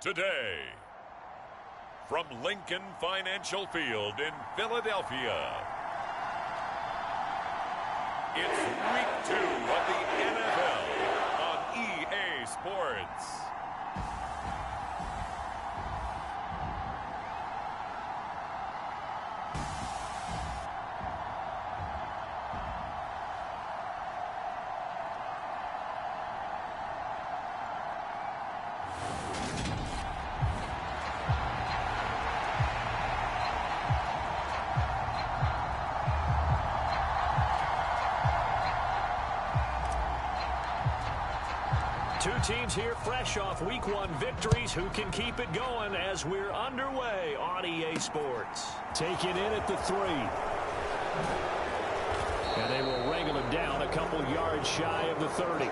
today. From Lincoln Financial Field in Philadelphia, it's Week 2 of the NFL on EA Sports. Two teams here fresh off Week 1 victories. Who can keep it going as we're underway on EA Sports? Taking in at the 3. And they will wrangle it down a couple yards shy of the 30.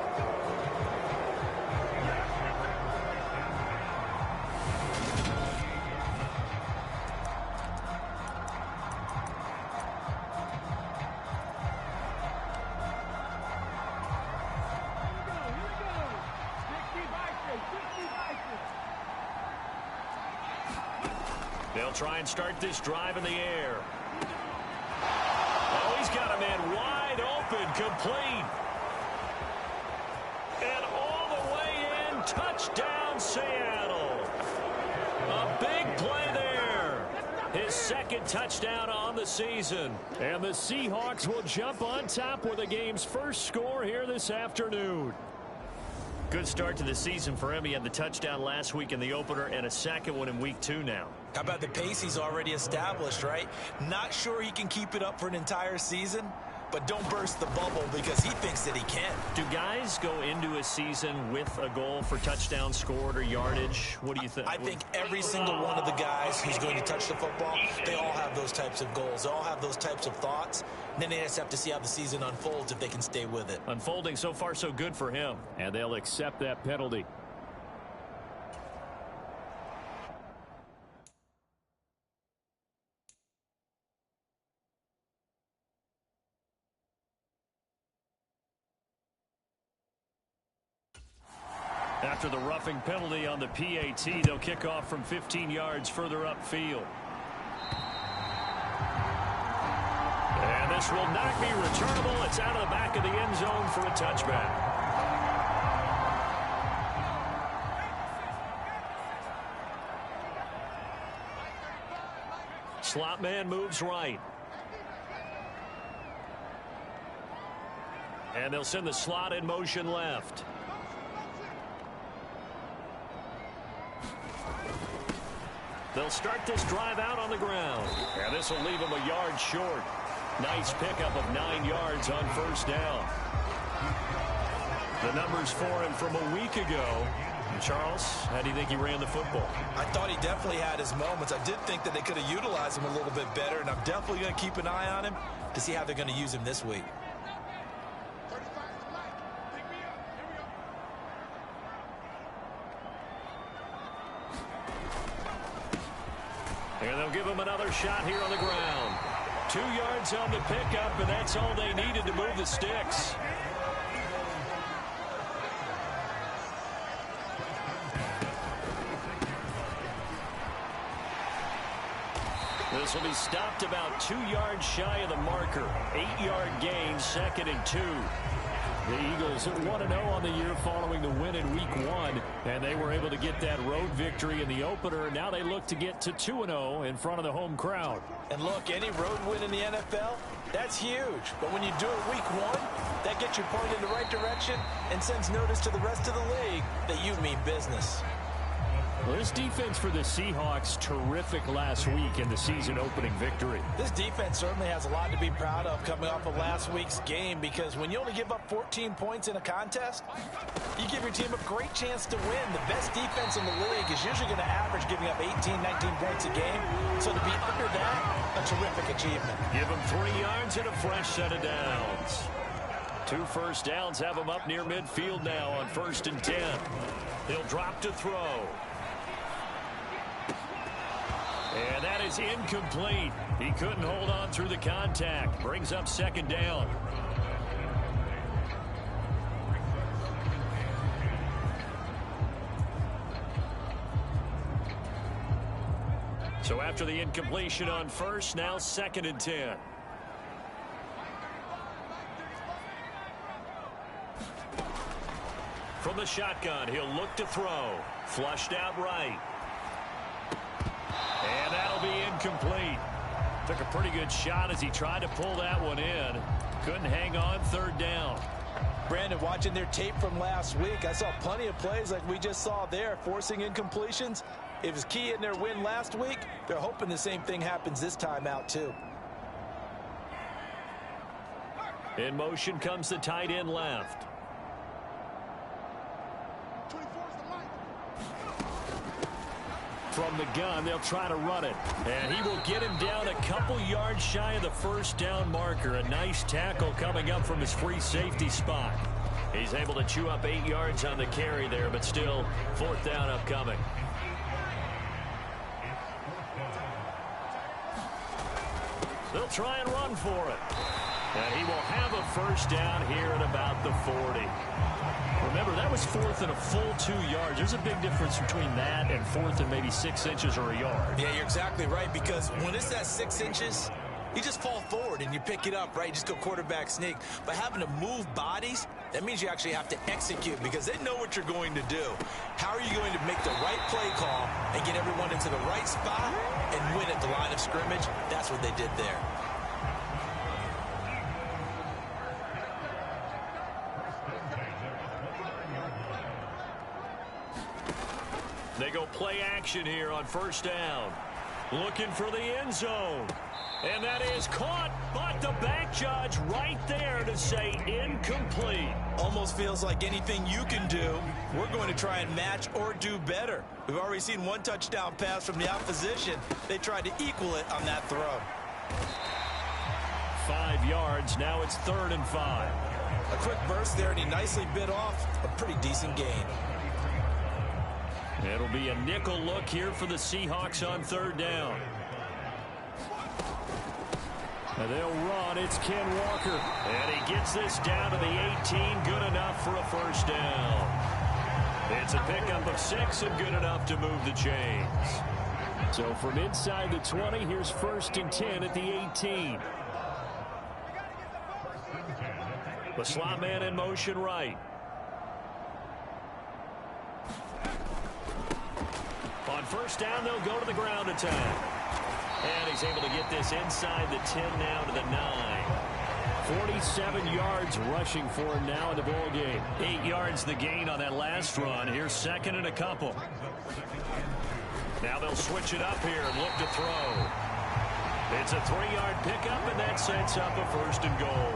They'll try and start this drive in the air. Oh, he's got a man wide open, complete. And all the way in, touchdown Seattle. A big play there. His second touchdown on the season. And the Seahawks will jump on top with the game's first score here this afternoon. Good start to the season for him. He had the touchdown last week in the opener and a second one in Week 2 now. How about the pace he's already established, right? Not sure he can keep it up for an entire season, but don't burst the bubble because he thinks that he can. Do guys go into a season with a goal for touchdowns scored or yardage? What do you think? I think every single one of the guys who's going to touch the football, they all have those types of goals. They all have those types of thoughts. And then they just have to see how the season unfolds if they can stay with it. Unfolding so far so good for him. And they'll accept that penalty. After the roughing penalty on the PAT, they'll kick off from 15 yards further upfield. And this will not be returnable. It's out of the back of the end zone for a touchback. Slot man moves right. And they'll send the slot in motion left. They'll start this drive out on the ground. And this will leave them a yard short. Nice pickup of 9 yards on first down. The numbers for him from a week ago. Charles, how do you think he ran the football? I thought he definitely had his moments. I did think that they could have utilized him a little bit better, and I'm definitely going to keep an eye on him to see how they're going to use him this week. And they'll give him another shot here on the ground. 2 yards on the pickup, and that's all they needed to move the sticks. This will be stopped about 2 yards shy of the marker. 8-yard gain, 2nd and 2. The Eagles at 1-0 on the year following the win in Week 1, and they were able to get that road victory in the opener. Now they look to get to 2-0 in front of the home crowd. And look, any road win in the NFL, that's huge. But when you do it Week 1, that gets you pointed in the right direction and sends notice to the rest of the league that you mean business. Well, this defense for the Seahawks, terrific last week in the season-opening victory. This defense certainly has a lot to be proud of coming off of last week's game, because when you only give up 14 points in a contest, you give your team a great chance to win. The best defense in the league is usually going to average giving up 18, 19 points a game. So to be under that, a terrific achievement. Give them 3 yards and a fresh set of downs. 2 first downs have them up near midfield now on 1st and 10. They'll drop to throw. And that is incomplete. He couldn't hold on through the contact. Brings up 2nd down. So after the incompletion on first, now 2nd and 10. From the shotgun, he'll look to throw. Flushed out right. And that'll be incomplete. Took a pretty good shot as he tried to pull that one in. Couldn't hang on 3rd down. Brandon, watching their tape from last week, I saw plenty of plays like we just saw there, forcing incompletions. It was key in their win last week. They're hoping the same thing happens this time out, too. In motion comes the tight end left. From the gun, they'll try to run it. And he will get him down a couple yards shy of the 1st down marker. A nice tackle coming up from his free safety spot. He's able to chew up 8 yards on the carry there, but still 4th down upcoming. They'll try and run for it. And he will have a 1st down here at about the 40. Remember, that was 4th and a full 2 yards. There's a big difference between that and 4th and maybe 6 inches or a yard. Yeah, you're exactly right, because when it's that 6 inches, you just fall forward and you pick it up, right? You just go quarterback sneak. But having to move bodies, that means you actually have to execute because they know what you're going to do. How are you going to make the right play call and get everyone into the right spot and win at the line of scrimmage? That's what they did there. They go play action here on 1st down. Looking for the end zone. And that is caught, but the back judge right there to say incomplete. Almost feels like anything you can do, we're going to try and match or do better. We've already seen 1 touchdown pass from the opposition. They tried to equal it on that throw. 5 yards, now it's 3rd and 5. A quick burst there, and he nicely bit off a pretty decent gain. It'll be a nickel look here for the Seahawks on 3rd down. And they'll run. It's Ken Walker. And he gets this down to the 18. Good enough for a 1st down. It's a pickup of 6 and good enough to move the chains. So from inside the 20, here's 1st and 10 at the 18. The slot man in motion right. On 1st down, they'll go to the ground attack. And he's able to get this inside the 10 now to the 9. 47 yards rushing for him now in the ball game. 8 yards the gain on that last run. Here's 2nd and a couple. Now they'll switch it up here and look to throw. It's a 3-yard pickup, and that sets up a 1st and goal.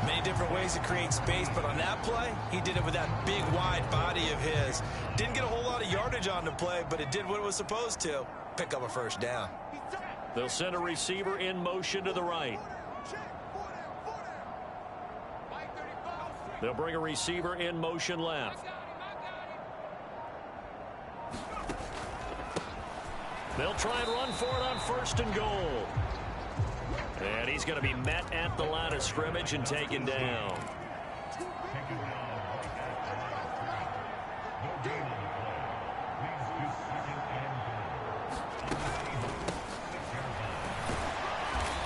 Many different ways to create space, but on that play, he did it with that big, wide body of his. Didn't get a whole lot of yardage on the play, but it did what it was supposed to. Pick up a 1st down. They'll send a receiver in motion to the right. They'll bring a receiver in motion left. They'll try and run for it on 1st and goal. And he's going to be met at the line of scrimmage and taken down.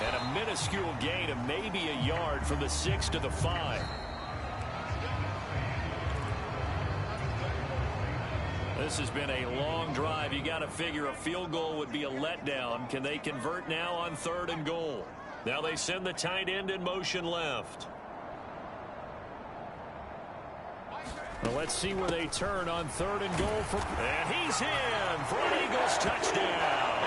And a minuscule gain of maybe a yard from the 6 to the 5. This has been a long drive. You got to figure a field goal would be a letdown. Can they convert now on 3rd and goal? Now they send the tight end in motion left. Well, let's see where they turn on 3rd and goal. And he's in for an Eagles touchdown.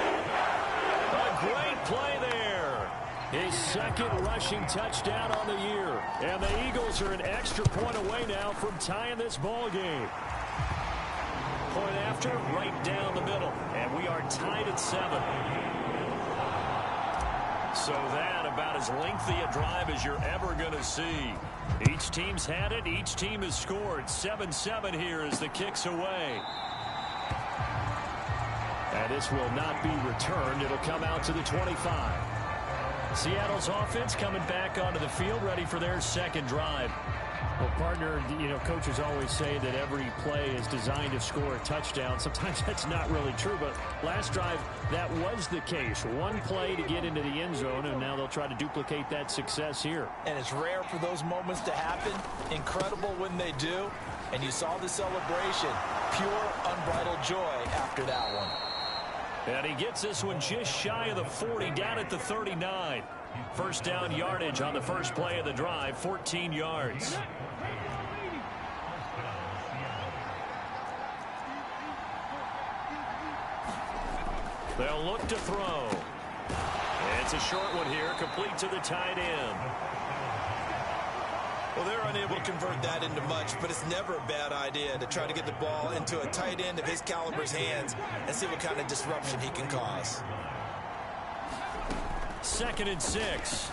A great play there. His 2nd rushing touchdown on the year. And the Eagles are an extra point away now from tying this ball game. Point after, right down the middle. And we are tied at 7. So that about as lengthy a drive as you're ever going to see. Each team's had it. Each team has scored. 7-7 here as the kick's away. And this will not be returned. It'll come out to the 25. Seattle's offense coming back onto the field, ready for their 2nd drive. Well, partner, you know, coaches always say that every play is designed to score a touchdown. Sometimes that's not really true, but last drive, that was the case. One play to get into the end zone, and now they'll try to duplicate that success here. And it's rare for those moments to happen. Incredible when they do. And you saw the celebration. Pure, unbridled joy after that one. And he gets this one just shy of the 40, down at the 39. First down yardage on the first play of the drive, 14 yards. They'll look to throw. It's a short one here, complete to the tight end. Well, they're unable to convert that into much, but it's never a bad idea to try to get the ball into a tight end of his caliber's hands and see what kind of disruption he can cause. 2nd and 6.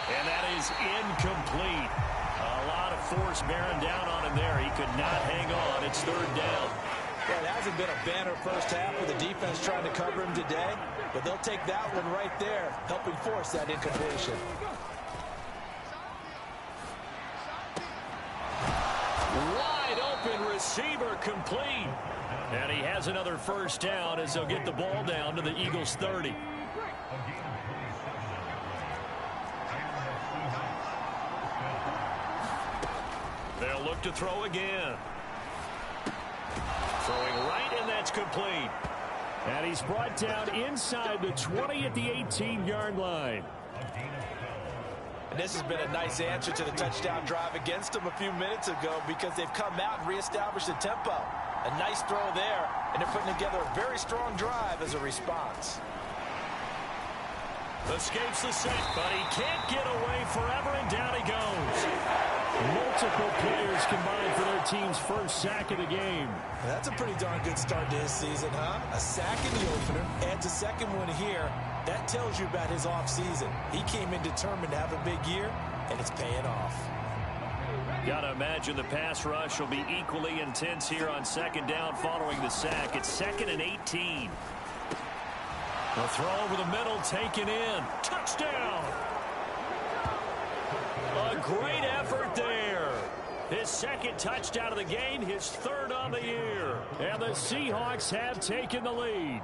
And that is incomplete. A lot of force bearing down on him there. He could not hang on. It's 3rd down. Well, it hasn't been a banner first half with the defense trying to cover him today, but they'll take that one right there, helping force that incompletion. Wide open receiver, complete. And he has another first down as they'll get the ball down to the Eagles' 30. They'll look to throw again. Throwing right, and that's complete. And he's brought down inside the 20 at the 18-yard line. And this has been a nice answer to the touchdown drive against them a few minutes ago because they've come out and reestablished the tempo. A nice throw there, and they're putting together a very strong drive as a response. Escapes the sack, but he can't get away forever, and down he goes. Multiple players combined for their team's first sack of the game. That's a pretty darn good start to his season, huh? A sack in the opener, adds a second one here. That tells you about his offseason. He came in determined to have a big year, and it's paying off. Got to imagine the pass rush will be equally intense here on 2nd down following the sack. It's 2nd and 18. A throw over the middle, taken in. Touchdown! A great effort there. His 2nd touchdown of the game, his 3rd on the year. And the Seahawks have taken the lead.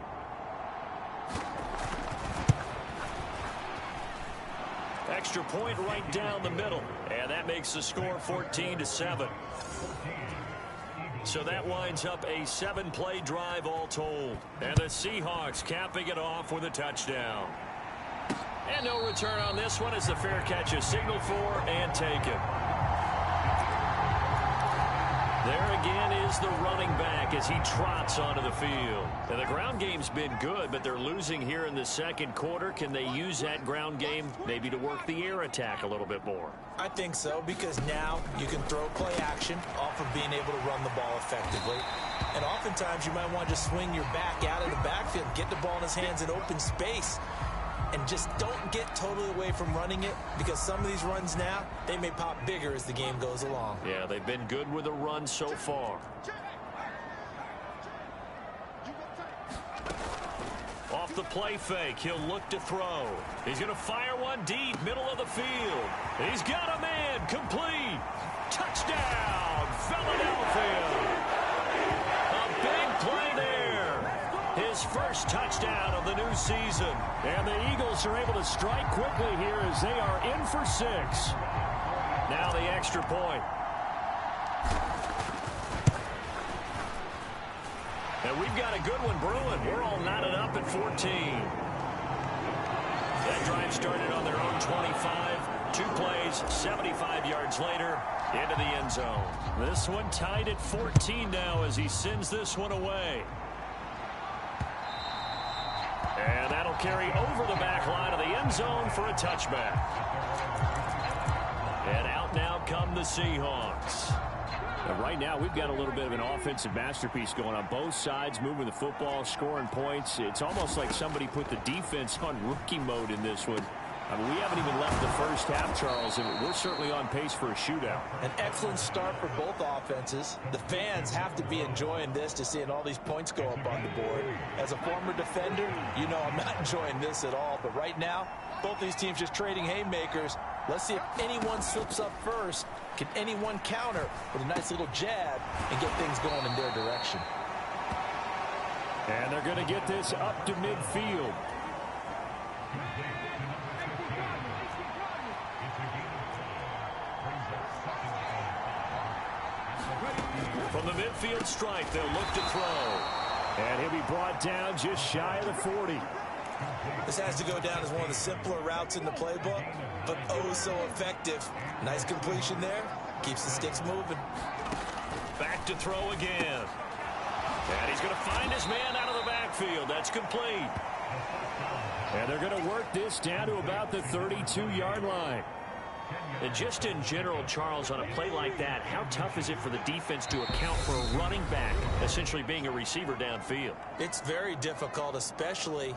Extra point right down the middle. And that makes the score 14-7. So that winds up a 7-play drive all told. And the Seahawks capping it off with a touchdown. And no return on this one as the fair catch is signaled for and taken. There again is the running back as he trots onto the field. And the ground game's been good, but they're losing here in the 2nd quarter. Can they use that ground game maybe to work the air attack a little bit more? I think so, because now you can throw play action off of being able to run the ball effectively. And oftentimes you might want to just swing your back out of the backfield, get the ball in his hands in open space. And just don't get totally away from running it, because some of these runs now, they may pop bigger as the game goes along. Yeah, they've been good with the run so far. Off the play fake, he'll look to throw. He's going to fire one deep, middle of the field. He's got a man, complete. Touchdown, Philadelphia. A big play there. His first touchdown of the new season. And the Eagles are able to strike quickly here as they are in for 6. Now the extra point. And we've got a good one brewing. We're all knotted up at 14. That drive started on their own 25. 2 plays, 75 yards later, into the end zone. This one tied at 14 now as he sends this one away. And that'll carry over the back line of the end zone for a touchback. And out now come the Seahawks. And right now, we've got a little bit of an offensive masterpiece going on both sides, moving the football, scoring points. It's almost like somebody put the defense on rookie mode in this one. I mean, we haven't even left the first half, Charles, and we're certainly on pace for a shootout. An excellent start for both offenses. The fans have to be enjoying this to seeing all these points go up on the board. As a former defender, you know I'm not enjoying this at all. But right now, both these teams just trading haymakers, Let's see if anyone slips up first. Can anyone counter with a nice little jab and get things going in their direction? And they're going to get this up to midfield. From the midfield stripe, they'll look to throw. And he'll be brought down just shy of the 40. This has to go down as one of the simpler routes in the playbook, but oh so effective. Nice completion there. Keeps the sticks moving. Back to throw again. And he's going to find his man out of the backfield. That's complete. And they're going to work this down to about the 32-yard line. And just in general, Charles, on a play like that, how tough is it for the defense to account for a running back essentially being a receiver downfield? It's very difficult, especially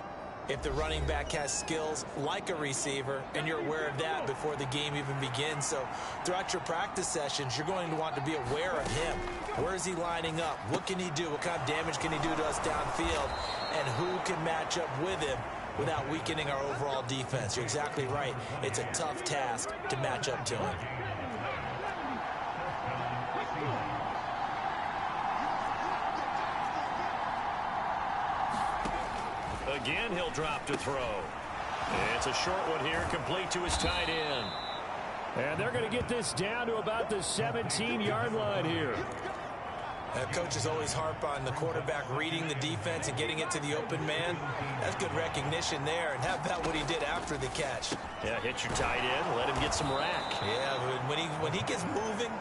if the running back has skills like a receiver, and you're aware of that before the game even begins. So throughout your practice sessions, you're going to want to be aware of him. Where is he lining up? What can he do? What kind of damage can he do to us downfield? And who can match up with him without weakening our overall defense? You're exactly right. It's a tough task to match up to him. Again, he'll drop to throw. It's a short one here, complete to his tight end. And they're going to get this down to about the 17-yard line here. Coaches always harp on the quarterback reading the defense and getting it to the open man. That's good recognition there. And how about what he did after the catch? Yeah, hit your tight end, let him get some rack. Yeah, when he gets moving,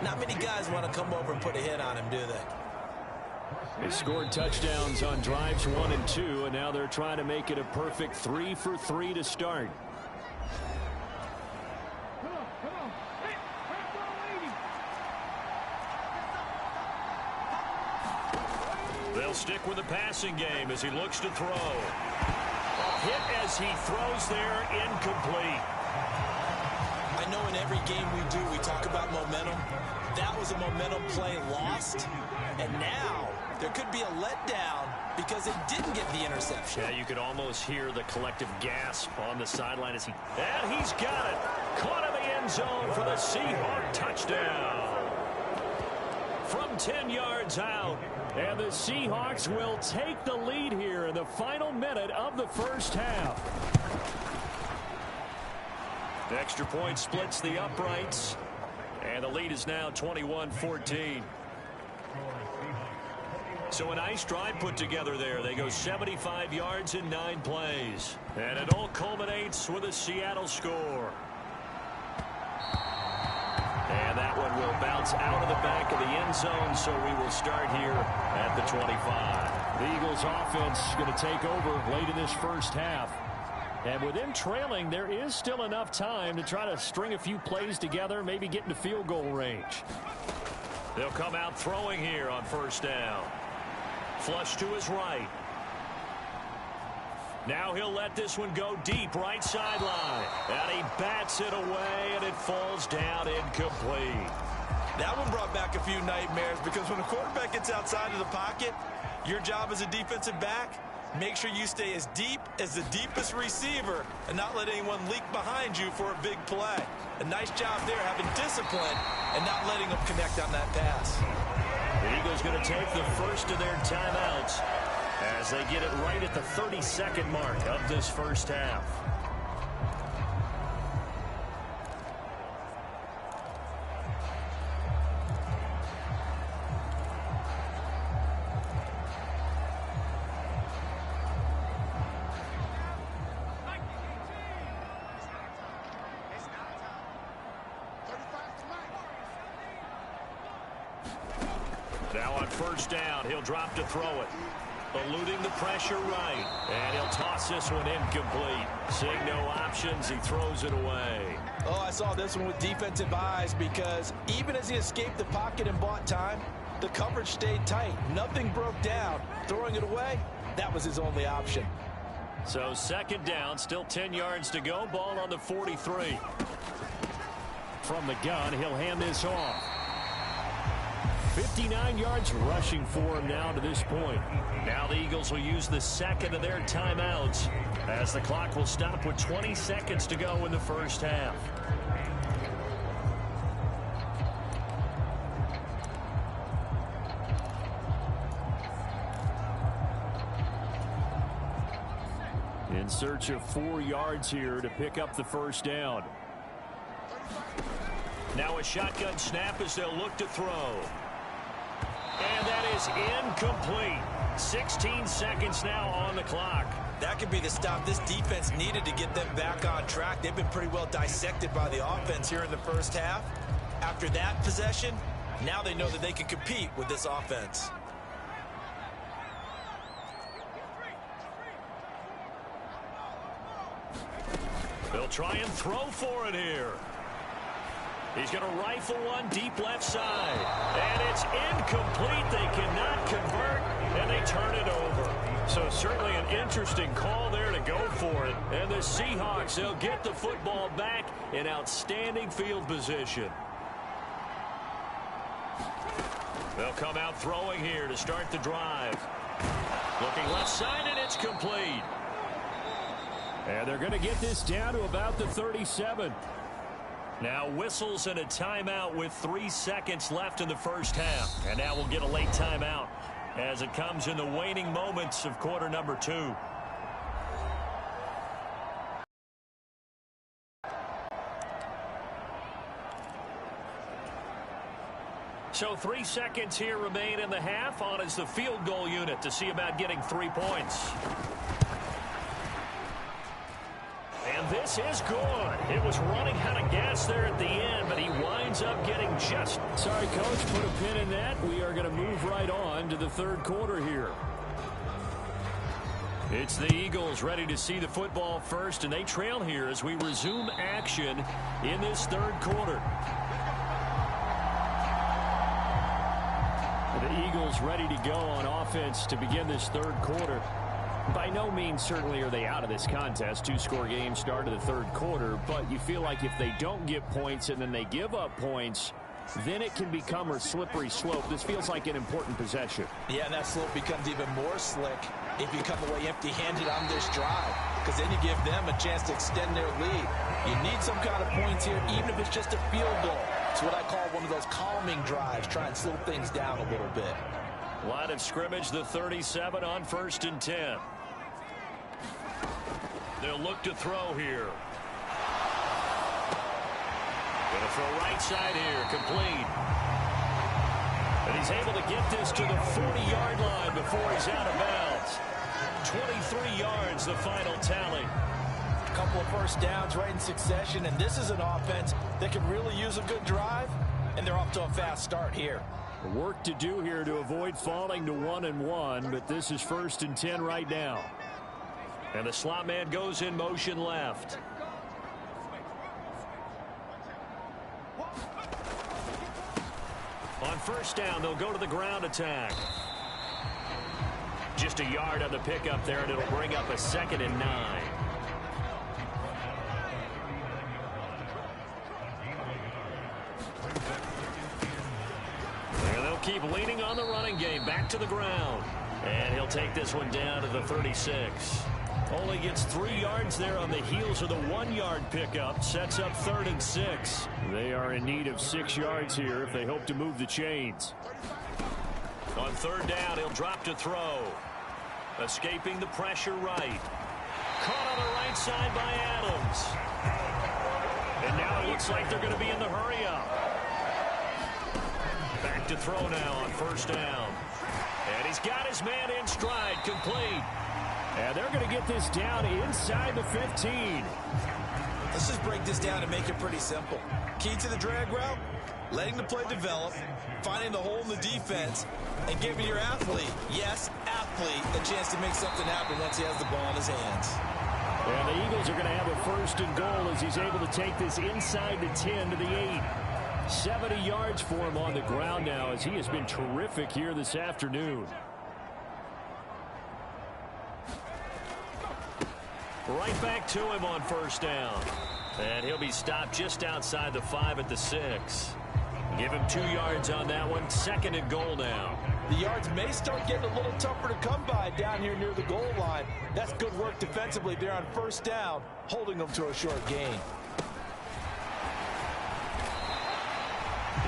not many guys want to come over and put a hit on him, do they? They scored touchdowns on drives 1 and 2, and now they're trying to make it a perfect 3 for 3 to start. They'll stick with the passing game as he looks to throw. A hit as he throws there, incomplete. I know in every game we do, we talk about momentum. That was a momentum play lost, and now there could be a letdown because they didn't get the interception. Yeah, you could almost hear the collective gasp on the sideline as and he's got it. Caught in the end zone for the Seahawks touchdown. From 10 yards out. And the Seahawks will take the lead here in the final minute of the first half. The extra point splits the uprights. And the lead is now 21-14. So a nice drive put together there. They go 75 yards in 9 plays. And it all culminates with a Seattle score. And that one will bounce out of the back of the end zone, so we will start here at the 25. The Eagles offense is going to take over late in this first half. And with them trailing, there is still enough time to try to string a few plays together, maybe get into field goal range. They'll come out throwing here on first down. Flush to his right. Now he'll let this one go deep, right sideline. And he bats it away, and it falls down incomplete. That one brought back a few nightmares because when a quarterback gets outside of the pocket, your job as a defensive back, make sure you stay as deep as the deepest receiver and not let anyone leak behind you for a big play. A nice job there having discipline and not letting them connect on that pass. The Eagles going to take the first of their timeouts as they get it right at the 32nd mark of this first half. Now on first down, he'll drop to throw it. Eluding the pressure right. And he'll toss this one incomplete. Seeing no options, he throws it away. Oh, I saw this one with defensive eyes because even as he escaped the pocket and bought time, the coverage stayed tight. Nothing broke down. Throwing it away, that was his only option. So second down, still 10 yards to go. Ball on the 43. From the gun, he'll hand this off. 59 yards rushing for him now to this point. Now the Eagles will use the second of their timeouts as the clock will stop with 20 seconds to go in the first half. in search of 4 yards here to pick up the first down. Now a shotgun snap as they'll look to throw. And that is incomplete. 16 seconds now on the clock. That could be the stop this defense needed to get them back on track. They've been pretty well dissected by the offense here in the first half. After that possession, now they know that they can compete with this offense. They'll try and throw for it here. He's going to rifle one deep left side. And it's incomplete. They cannot convert, and they turn it over. So certainly an interesting call there to go for it. And the Seahawks, they'll get the football back in outstanding field position. They'll come out throwing here to start the drive. Looking left side, and it's complete. And they're going to get this down to about the 37. Now whistles and a timeout with 3 seconds left in the first half. And now we'll get a late timeout as it comes in the waning moments of quarter number 2. So 3 seconds here remain in the half. On is the field goal unit to see about getting 3 points. And this is good. It was running out of gas there at the end, but he winds up getting just... Sorry, Coach, put a pin in that. We are going to move right on to the third quarter here. It's the Eagles ready to see the football first, and they trail here as we resume action in this third quarter. The Eagles ready to go on offense to begin this third quarter. By no means certainly are they out of this contest. 2-score game start of the third quarter, but you feel like if they don't get points and then they give up points, then it can become a slippery slope. This feels like an important possession. Yeah, and that slope becomes even more slick if you come away empty-handed on this drive, because then you give them a chance to extend their lead. You need some kind of points here, even if it's just a field goal. It's what I call one of those calming drives, try and slow things down a little bit. Line of scrimmage, the 37 on 1st and 10. They'll look to throw here. Going to throw right side here, complete. And he's able to get this to the 40-yard line before he's out of bounds. 23 yards, the final tally. A couple of first downs right in succession, and this is an offense that can really use a good drive, and they're off to a fast start here. Work to do here to avoid falling to 1-1, but this is 1st and 10 right now. And the slot man goes in motion left. On first down, they'll go to the ground attack. Just a yard on the pickup there, and it'll bring up a 2nd and 9. And they'll keep leaning on the running game. Back to the ground. And he'll take this one down to the 36. Only gets 3 yards there on the heels of the 1-yard pickup. Sets up 3rd and 6. They are in need of 6 yards here if they hope to move the chains. On 3rd down, he'll drop to throw. Escaping the pressure right. Caught on the right side by Adams. And now it looks like they're going to be in the hurry up. Back to throw now on 1st down. And he's got his man in stride, complete. And they're going to get this down inside the 15. Let's just break this down and make it pretty simple. Key to the drag route, letting the play develop, finding the hole in the defense, and giving your athlete, yes, athlete, a chance to make something happen once he has the ball in his hands. And the Eagles are going to have a 1st and goal as he's able to take this inside the 10 to the 8. 70 yards for him on the ground now as he has been terrific here this afternoon. Right back to him on 1st down. And he'll be stopped just outside the 5 at the 6. Give him 2 yards on that one. 2nd and goal now. The yards may start getting a little tougher to come by down here near the goal line. That's good work defensively there on 1st down, holding them to a short gain.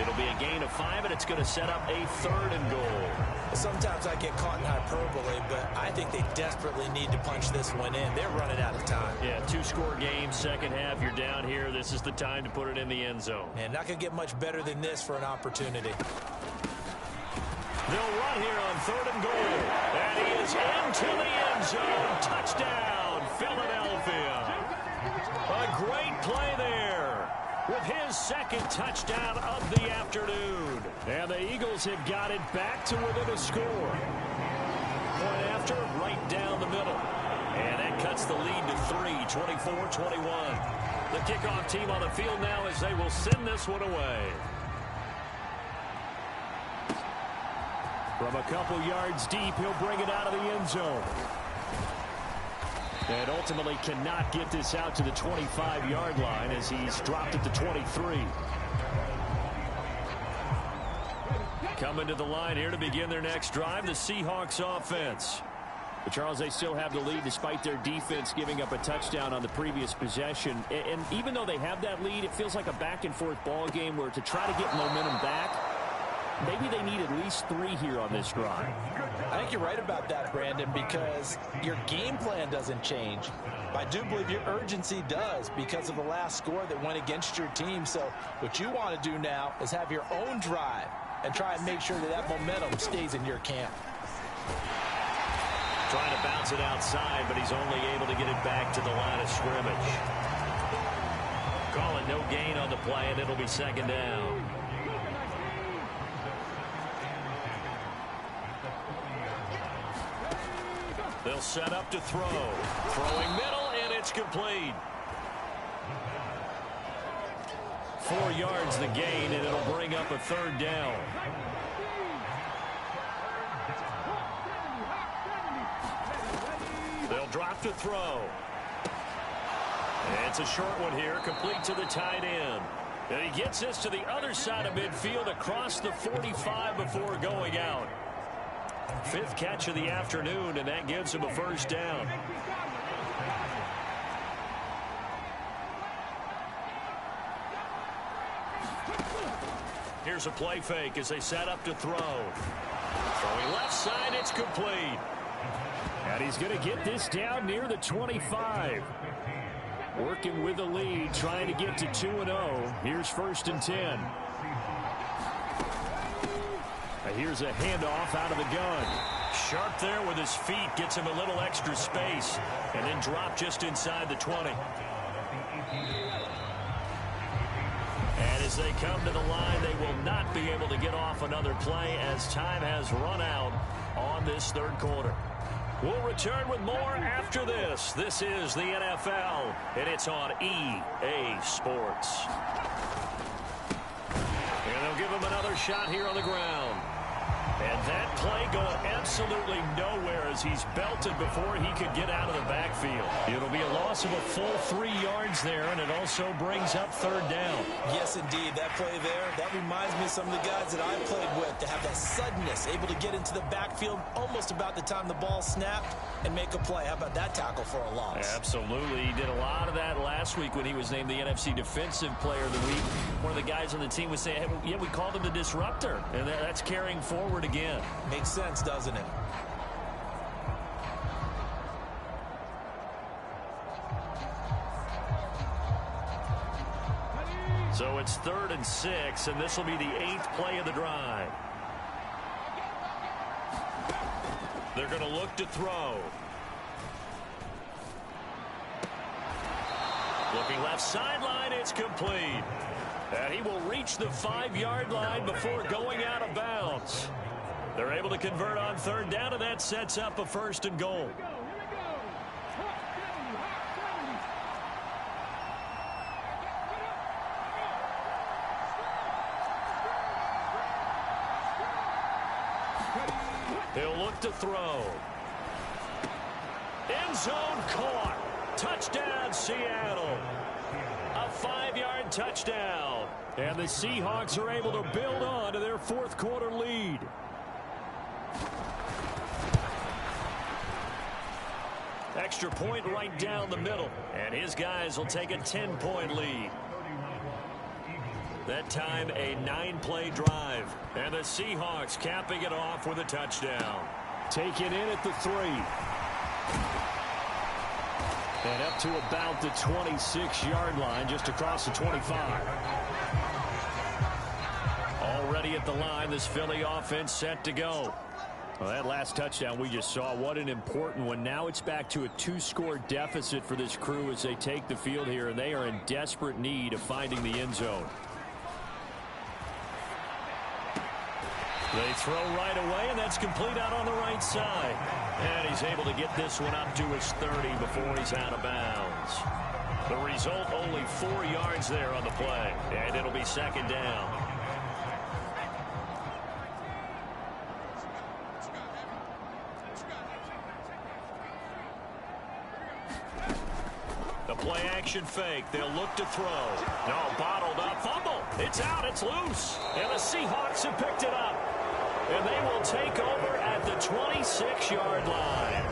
It'll be a gain of 5, and it's going to set up a 3rd and goal. Sometimes I get caught in hyperbole, but I think they desperately need to punch this one in. They're running out of time. Yeah, 2-score game, second half. You're down here. This is the time to put it in the end zone. And not going to get much better than this for an opportunity. They'll run here on 3rd and goal. And he is into the end zone. Touchdown, Philadelphia. A great play there with his 2nd touchdown of the afternoon. And the Eagles have got it back to within a score. Point after, right down the middle. And that cuts the lead to 3, 24-21. The kickoff team on the field now as they will send this one away. From a couple yards deep, he'll bring it out of the end zone. And ultimately cannot get this out to the 25-yard line as he's dropped it to 23. Coming to the line here to begin their next drive, the Seahawks offense. But Charles, they still have the lead despite their defense giving up a touchdown on the previous possession. And even though they have that lead, it feels like a back-and-forth ball game where to try to get momentum back, maybe they need at least 3 here on this drive. I think you're right about that, Brandon, because your game plan doesn't change. I do believe your urgency does because of the last score that went against your team. So what you want to do now is have your own drive and try and make sure that that momentum stays in your camp. Trying to bounce it outside, but he's only able to get it back to the line of scrimmage. Calling no gain on the play, and it'll be 2nd down. They'll set up to throw. Throwing middle, and it's complete. 4 yards the gain, and it'll bring up a 3rd down. They'll drop to throw. And it's a short one here, complete to the tight end. And he gets this to the other side of midfield across the 45 before going out. 5th catch of the afternoon, and that gives him a 1st down. Here's a play fake as they set up to throw. Throwing left side, it's complete. And he's going to get this down near the 25. Working with the lead, trying to get to 2-0. Here's 1st and 10. Here's a handoff out of the gun. Sharp there with his feet, gets him a little extra space, and then drop just inside the 20. And as they come to the line, they will not be able to get off another play as time has run out on this 3rd quarter. We'll return with more after this. This is the NFL, and it's on EA Sports. And they'll give him another shot here on the ground. And that play going absolutely nowhere as he's belted before he could get out of the backfield. It'll be a loss of a full 3 yards there, and it also brings up 3rd down. Yes, indeed. That play there, that reminds me of some of the guys that I played with to have that suddenness, able to get into the backfield almost about the time the ball snapped and make a play. How about that tackle for a loss? Absolutely. He did a lot of that last week when he was named the NFC Defensive Player of the Week. One of the guys on the team was saying, hey, yeah, we called him the disruptor, and that's carrying forward again. Makes sense, doesn't it? So it's 3rd and 6, and this will be the 8th play of the drive. They're going to look to throw. Looking left sideline, it's complete. And he will reach the 5-yard line before going out of bounds. They're able to convert on 3rd down, and that sets up a 1st and goal. He'll look to throw. End zone caught. Touchdown, Seattle. A 5-yard touchdown. And the Seahawks are able to build on to their 4th quarter lead. Extra point right down the middle. And his guys will take a 10-point lead. That time a 9-play drive. And the Seahawks capping it off with a touchdown. Take it in at the 3. And up to about the 26-yard line, just across the 25. Already at the line, this Philly offense set to go. Well, that last touchdown we just saw, what an important one. Now it's back to a 2-score deficit for this crew as they take the field here, and they are in desperate need of finding the end zone. They throw right away, and that's complete out on the right side. And he's able to get this one up to his 30 before he's out of bounds. The result, only 4 yards there on the play, and it'll be second down. The play-action fake. They'll look to throw. No, bottled up. Fumble. It's out. It's loose. And the Seahawks have picked it up. And they will take over at the 26-yard line.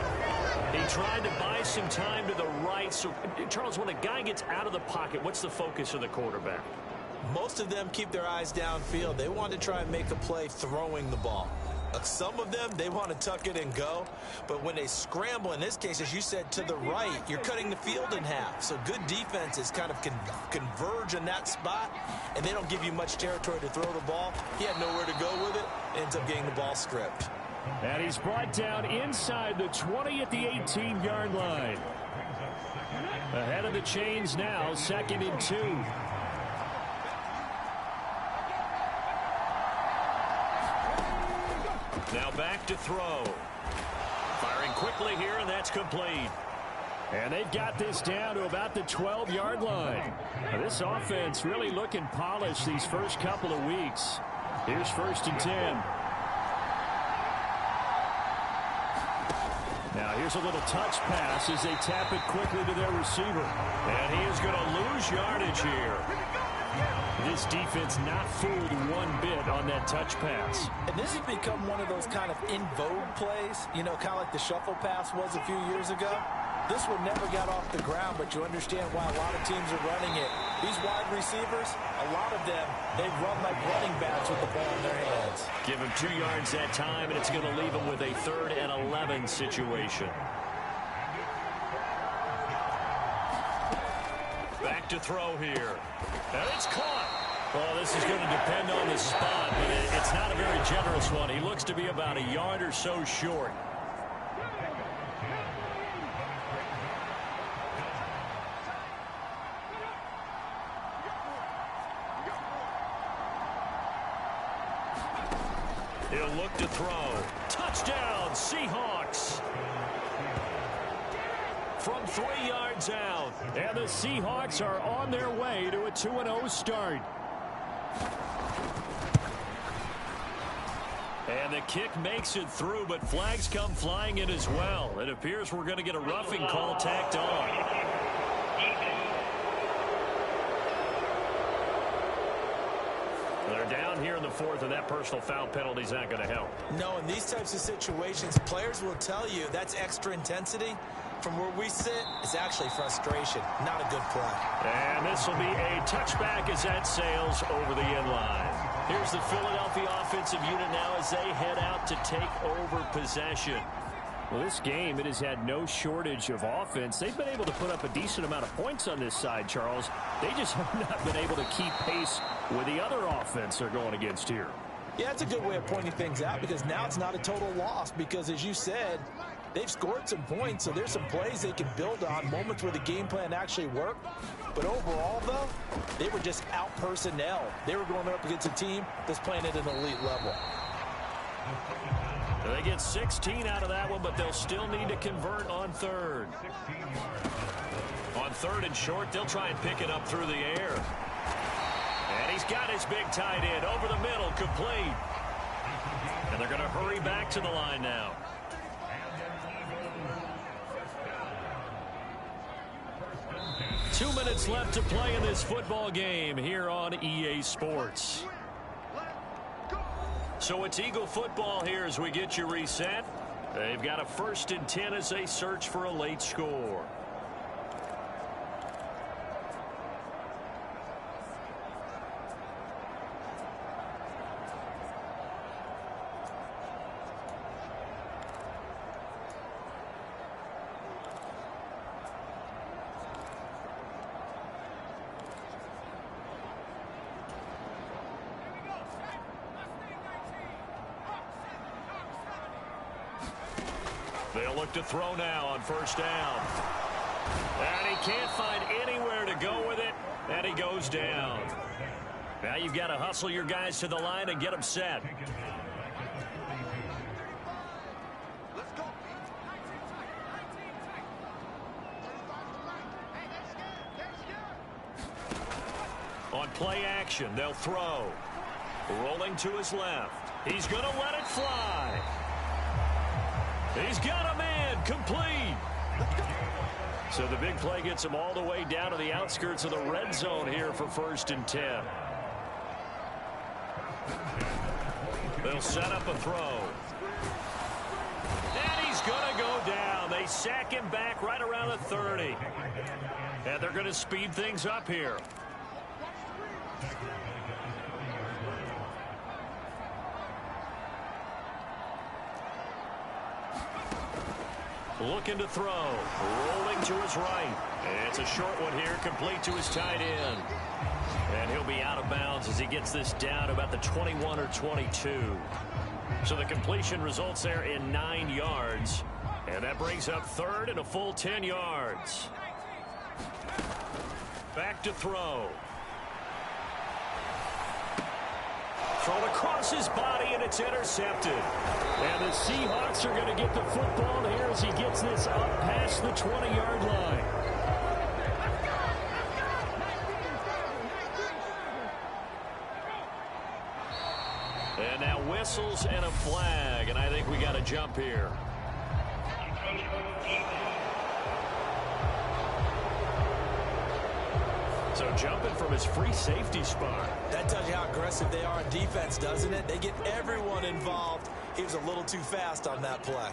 He tried to buy some time to the right. So, Charles, when a guy gets out of the pocket, what's the focus of the quarterback? Most of them keep their eyes downfield. They want to try and make a play throwing the ball. Some of them, they want to tuck it and go. But when they scramble, in this case, as you said, to the right, you're cutting the field in half. So good defenses kind of converge in that spot, and they don't give you much territory to throw the ball. He had nowhere to go with it. Ends up getting the ball stripped. And he's brought down inside the 20 at the 18-yard line. Ahead of the chains now, 2nd and 2. Now back to throw. Firing quickly here, and that's complete. And they've got this down to about the 12-yard line. Now, this offense really looking polished these first couple of weeks. Here's 1st and 10. Now here's a little touch pass as they tap it quickly to their receiver. And he is going to lose yardage here. This defense not fooled one bit on that touch pass. And this has become one of those kind of in vogue plays, you know, kind of like the shuffle pass was a few years ago. This one never got off the ground, but you understand why a lot of teams are running it. These wide receivers, a lot of them, they run like running backs with the ball in their hands. Give him 2 yards that time, and it's going to leave him with a 3rd and 11 situation. Back to throw here. And it's caught. Well, this is going to depend on the spot, but it's not a very generous one. He looks to be about a yard or so short. He'll look to throw. Touchdown, Seahawks. From 3 yards out. And the Seahawks are on their way to a 2-0 start. And the kick makes it through, but flags come flying in as well. It appears we're going to get a roughing call tacked on. They're down here in the 4th, and that personal foul penalty is not going to help. No, in these types of situations, players will tell you that's extra intensity. From where we sit, it's actually frustration, not a good play. And this will be a touchback as that sails over the end line. Here's the Philadelphia offensive unit now as they head out to take over possession. Well, this game, it has had no shortage of offense. They've been able to put up a decent amount of points on this side, Charles. They just have not been able to keep pace with the other offense they're going against here. Yeah, that's a good way of pointing things out because now it's not a total loss because, as you said, they've scored some points, so there's some plays they can build on, moments where the game plan actually worked. But overall, though, they were just out-personnel. They were going up against a team that's playing at an elite level. They get 16 out of that one, but they'll still need to convert on 3rd. On 3rd and short, they'll try and pick it up through the air. And he's got his big tight end over the middle, complete. And they're going to hurry back to the line now. Two minutes left to play in this football game here on EA Sports. So it's Eagle football here as we get you reset. They've got a 1st and 10 as they search for a late score. They'll look to throw now on first down. And he can't find anywhere to go with it, and he goes down. Now you've got to hustle your guys to the line and get them set. On play action, they'll throw. Rolling to his left. He's going to let it fly. He's got a man, complete. So the big play gets him all the way down to the outskirts of the red zone here for 1st and 10. They'll set up a throw. And he's going to go down. They sack him back right around the 30. And they're going to speed things up here. Looking to throw. Rolling to his right. And it's a short one here, complete to his tight end. And he'll be out of bounds as he gets this down about the 21 or 22. So the completion results there in 9 yards. And that brings up 3rd and a full 10 yards. Back to throw. Thrown across his body, and it's intercepted. And the Seahawks are going to get the football here as he gets this up past the 20-yard line. And now whistles and a flag, and I think we got to jump here. So jumping from his free safety spot. That tells you how aggressive they are on defense, doesn't it? They get everyone involved. He was a little too fast on that play.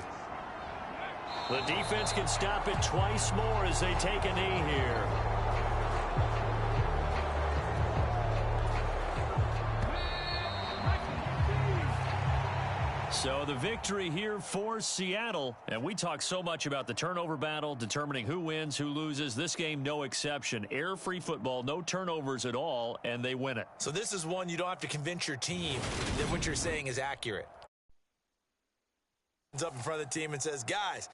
The defense can stop it twice more as they take a knee here. So the victory here for Seattle. And we talk so much about the turnover battle, determining who wins, who loses. This game, no exception. Error-free football, no turnovers at all, and they win it. So this is one you don't have to convince your team that what you're saying is accurate. Up in front of the team and says, guys,